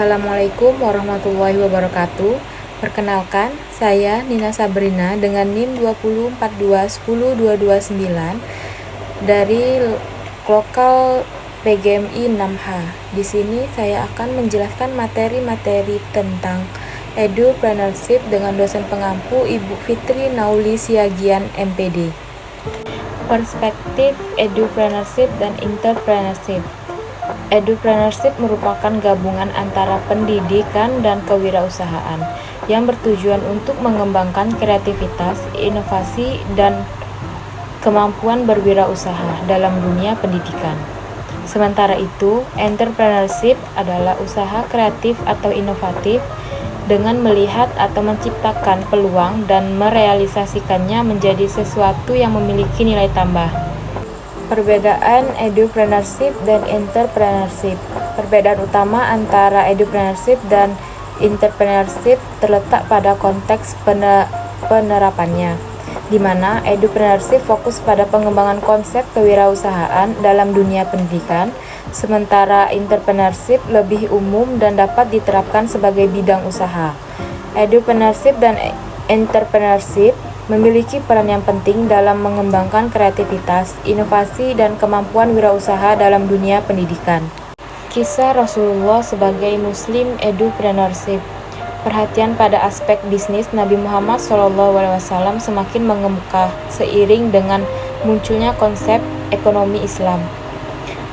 Assalamualaikum warahmatullahi wabarakatuh. Perkenalkan, saya Nina Sabrina dengan NIM 204210229 dari lokal PGMI 6H. Di sini saya akan menjelaskan materi-materi tentang Edupreneurship dengan dosen pengampu Ibu Fitri Nauli Siagian MPD. Perspektif Edupreneurship dan Entrepreneurship. Edupreneurship merupakan gabungan antara pendidikan dan kewirausahaan yang bertujuan untuk mengembangkan kreativitas, inovasi, dan kemampuan berwirausaha dalam dunia pendidikan. Sementara itu, entrepreneurship adalah usaha kreatif atau inovatif dengan melihat atau menciptakan peluang dan merealisasikannya menjadi sesuatu yang memiliki nilai tambah. Perbedaan edupreneurship dan entrepreneurship. Perbedaan utama antara edupreneurship dan entrepreneurship terletak pada konteks penerapannya, di mana edupreneurship fokus pada pengembangan konsep kewirausahaan dalam dunia pendidikan, sementara entrepreneurship lebih umum dan dapat diterapkan sebagai bidang usaha. Edupreneurship dan entrepreneurship memiliki peran yang penting dalam mengembangkan kreativitas, inovasi, dan kemampuan wirausaha dalam dunia pendidikan. Kisah Rasulullah sebagai Muslim Edupreneurship. Perhatian pada aspek bisnis Nabi Muhammad SAW semakin mengemuka seiring dengan munculnya konsep ekonomi Islam.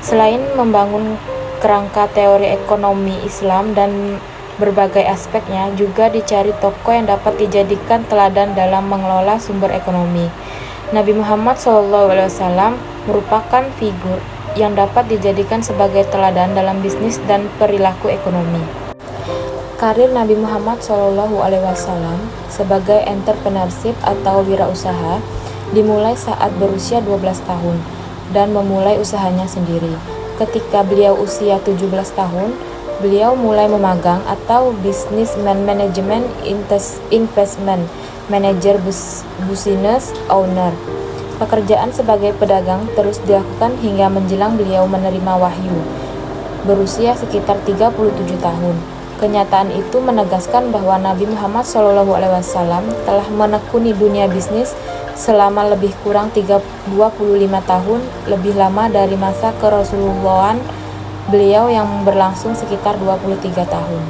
Selain membangun kerangka teori ekonomi Islam dan berbagai aspeknya, juga dicari tokoh yang dapat dijadikan teladan dalam mengelola sumber ekonomi. Nabi Muhammad SAW merupakan figur yang dapat dijadikan sebagai teladan dalam bisnis dan perilaku ekonomi. Karir Nabi Muhammad SAW sebagai entrepreneurship atau wirausaha dimulai saat berusia 12 tahun dan memulai usahanya sendiri. Ketika beliau usia 17 tahun, beliau mulai memagang atau businessman management investment manager business owner. Pekerjaan sebagai pedagang terus dilakukan hingga menjelang beliau menerima wahyu berusia sekitar 37 tahun. Kenyataan itu menegaskan bahwa Nabi Muhammad SAW telah menekuni dunia bisnis selama lebih kurang 25 tahun, lebih lama dari masa kerasulullahan beliau yang berlangsung sekitar 23 tahun.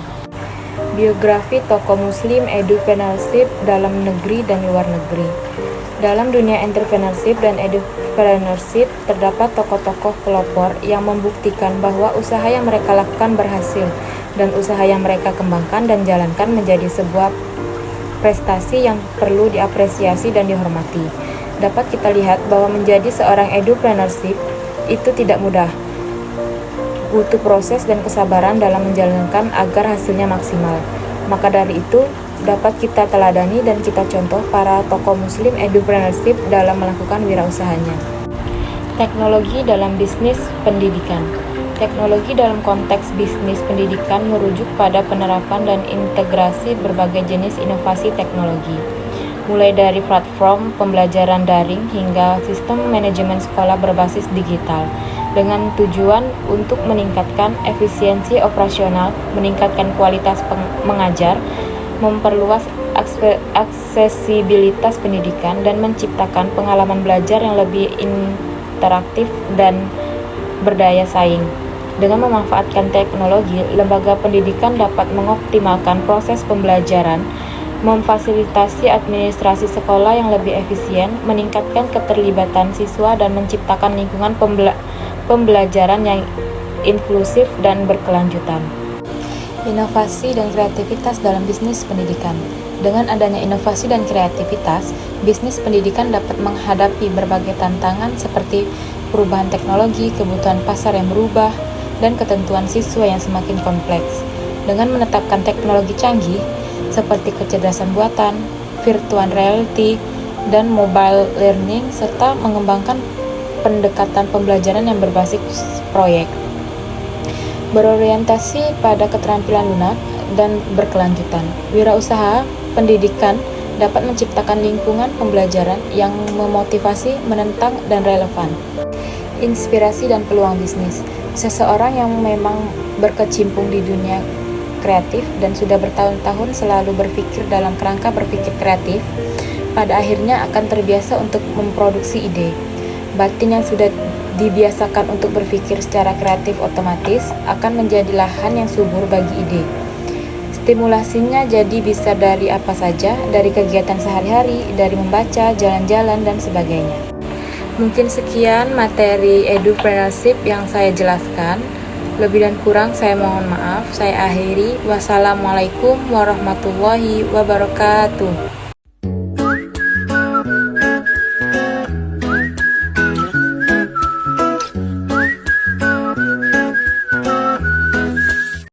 Biografi tokoh Muslim Edupreneurship dalam negeri dan luar negeri. Dalam dunia entrepreneurship dan edupreneurship terdapat tokoh-tokoh pelopor yang membuktikan bahwa usaha yang mereka lakukan berhasil dan usaha yang mereka kembangkan dan jalankan menjadi sebuah prestasi yang perlu diapresiasi dan dihormati. Dapat kita lihat bahwa menjadi seorang edupreneurship itu tidak mudah. Butuh proses dan kesabaran dalam menjalankan agar hasilnya maksimal. Maka dari itu, dapat kita teladani dan kita contoh para tokoh Muslim Edupreneurship dalam melakukan wirausahanya. Teknologi dalam bisnis pendidikan. Teknologi dalam konteks bisnis pendidikan merujuk pada penerapan dan integrasi berbagai jenis inovasi teknologi, mulai dari platform pembelajaran daring hingga sistem manajemen sekolah berbasis digital, dengan tujuan untuk meningkatkan efisiensi operasional, meningkatkan kualitas mengajar, memperluas aksesibilitas pendidikan, dan menciptakan pengalaman belajar yang lebih interaktif dan berdaya saing. Dengan memanfaatkan teknologi, lembaga pendidikan dapat mengoptimalkan proses pembelajaran, memfasilitasi administrasi sekolah yang lebih efisien, meningkatkan keterlibatan siswa, dan menciptakan lingkungan pembelajaran yang inklusif dan berkelanjutan. Inovasi dan kreativitas dalam bisnis pendidikan. Dengan adanya inovasi dan kreativitas, bisnis pendidikan dapat menghadapi berbagai tantangan seperti perubahan teknologi, kebutuhan pasar yang berubah, dan ketentuan siswa yang semakin kompleks. Dengan menetapkan teknologi canggih seperti kecerdasan buatan, virtual reality, dan mobile learning, serta mengembangkan pendekatan pembelajaran yang berbasis proyek, berorientasi pada keterampilan lunak dan berkelanjutan. Wirausaha pendidikan dapat menciptakan lingkungan pembelajaran yang memotivasi, menentang, dan relevan. Inspirasi dan peluang bisnis. Seseorang yang memang berkecimpung di dunia kreatif dan sudah bertahun-tahun selalu berpikir dalam kerangka berpikir kreatif, pada akhirnya akan terbiasa untuk memproduksi ide. Batin yang sudah dibiasakan untuk berpikir secara kreatif otomatis akan menjadi lahan yang subur bagi ide. Stimulasinya jadi bisa dari apa saja, dari kegiatan sehari-hari, dari membaca, jalan-jalan, dan sebagainya. Mungkin sekian materi edupreneurship yang saya jelaskan. Lebih dan kurang saya mohon maaf. Saya akhiri. Wassalamualaikum warahmatullahi wabarakatuh.